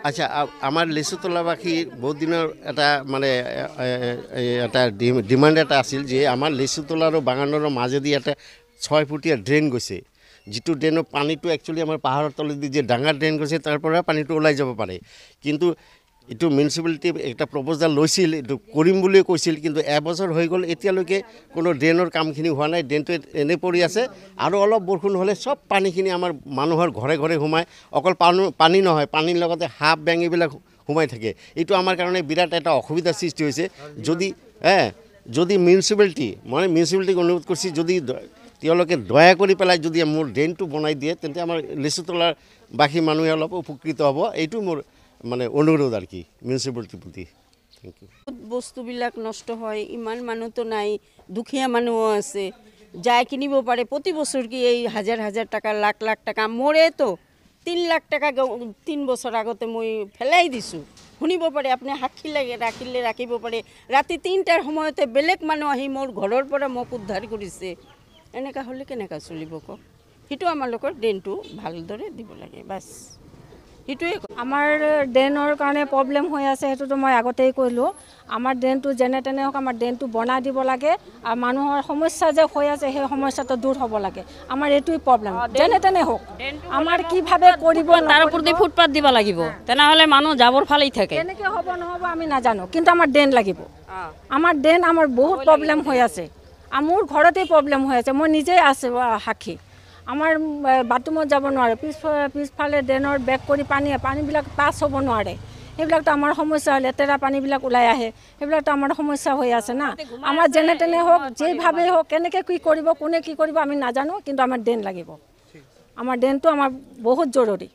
আচ্ছা, আমাৰ লিচুতলাবাসীৰ বহুত দিনৰ এটা মানে এটা ডিমাণ্ড এটা আছিল যে আমাৰ লিচুতলা আৰু বাগানৰ মাজেদি এটা 6 ফুটীয়া ড্ৰেইন গৈছে, যিটো ড্ৰেইনৰ পানীটো একচুৱেলি আমাৰ পাহাৰৰ তলেদি যে ডাঙৰ ড্ৰেইন গৈছে তাৰ পৰা পানীটো ওলাই যাব পাৰে। কিন্তু এইটো মিউনিচিপালিটি একটা প্ৰপ'জাল লৈছিল, এইটো কৰিম বুলি কৈছিল, কিন্তু এবছৰ হৈ গ'ল এতিয়ালৈকে কোনো ড্ৰেইনৰ কামখিনি হোৱা নাই। ড্ৰেইনটো এনেই পৰি আছে আৰু অলপ বৰষুণ হ'লে চব পানীখিনি আমাৰ মানুহৰ ঘৰে ঘৰে সোমায়। অকল পানী নহয়, পানীৰ লগতে সাপ বেং এইবিলাক সোমাই থাকে। এইটো আমাৰ কাৰণে বিৰাট এটা অসুবিধাৰ সৃষ্টি হৈছে। যদি মিউনিচিপালিটিক অনুৰোধ কৰিছে, যদি তেওঁলোকে দয়া কৰি পেলাই যদি মোৰ ড্ৰেইনটো বনাই দিয়ে তেন্তে আমাৰ লিচুতলাৰ বাসী মানুহে অলপ উপকৃত হ'ব। এইটো মোৰ মানে অনুৰোধ আর কি মিউনিসিপালিটির প্রতি। Thank you. বস্তুবিলাক নষ্ট হয়, ইমান মানুহতো নাই, দুখীয়া মানুহও আছে, যাই কিনিব পাৰে। প্ৰতি বছৰ কি এই হাজাৰ হাজাৰ টাকা, লাখ লাখ টাকা মৰেতো। 3 লাখ টাকা 3 বছৰ আগতে মই ফেলাই দিছোঁ। শুনিব পাৰে, আপুনি সাক্ষী ৰাখিব পাৰে। ৰাতি 3টাৰ সময়তে বেলেগ মানুহ আহি মোৰ ঘৰৰ পৰা মোক উদ্ধাৰ কৰিছে। এনেকুৱা হ'লে কেনেকৈ চলিব কওক? সেইটো আমালোকৰ ড্ৰেইনটো ভালদৰে দিব লাগে, বাছ সেইটোৱে। আমাৰ ড্ৰেইনৰ কাৰণে প্ৰব্লেম হৈ আছে, সেইটোতো মই আগতেই কৈলোঁ। আমাৰ ড্ৰেইনটো যেনে তেনে হওক আমাৰ ড্ৰেইনটো বনাই দিব লাগে, আৰু মানুহৰ সমস্যা যে হৈ আছে সেই সমস্যাটো দূৰ হ'ব লাগে। আমাৰ এইটোৱে প্ৰব্লেম, যেনে তেনে হওক আমাৰ কিভাৱে কৰিব, তাৰ ওপৰতে ফুটপাথ দিব লাগিব, তেনেহ'লে মানুহ জাবৰ ফালেই থাকে। কেনেকৈ হ'ব নহ'ব আমি নাজানো, কিন্তু আমাৰ ড্ৰেইন লাগিব। আমাৰ ড্ৰেইন আমাৰ বহুত প্ৰব্লেম হৈ আছে, মোৰ ঘৰতেই প্ৰব্লেম হৈ আছে, মই নিজেই আছে সাক্ষী। আমাৰ বাথৰুমত যাব নোৱাৰে, পিছফালে ড্ৰেইনৰ বেক কৰি পানীবিলাক পাছ হ'ব নোৱাৰে। সেইবিলাকতো আমাৰ সমস্যা, লেতেৰা পানীবিলাক ওলাই আহে, সেইবিলাকতো আমাৰ সমস্যা হৈ আছে না। আমাৰ যেনে তেনে হওক, যেইভাৱেই হওক, কেনেকৈ কি কৰিব, কোনে কি কৰিব আমি নাজানো, কিন্তু আমাৰ ড্ৰেইন লাগিব। আমাৰ ড্ৰেইনটো আমাৰ বহুত জৰুৰী।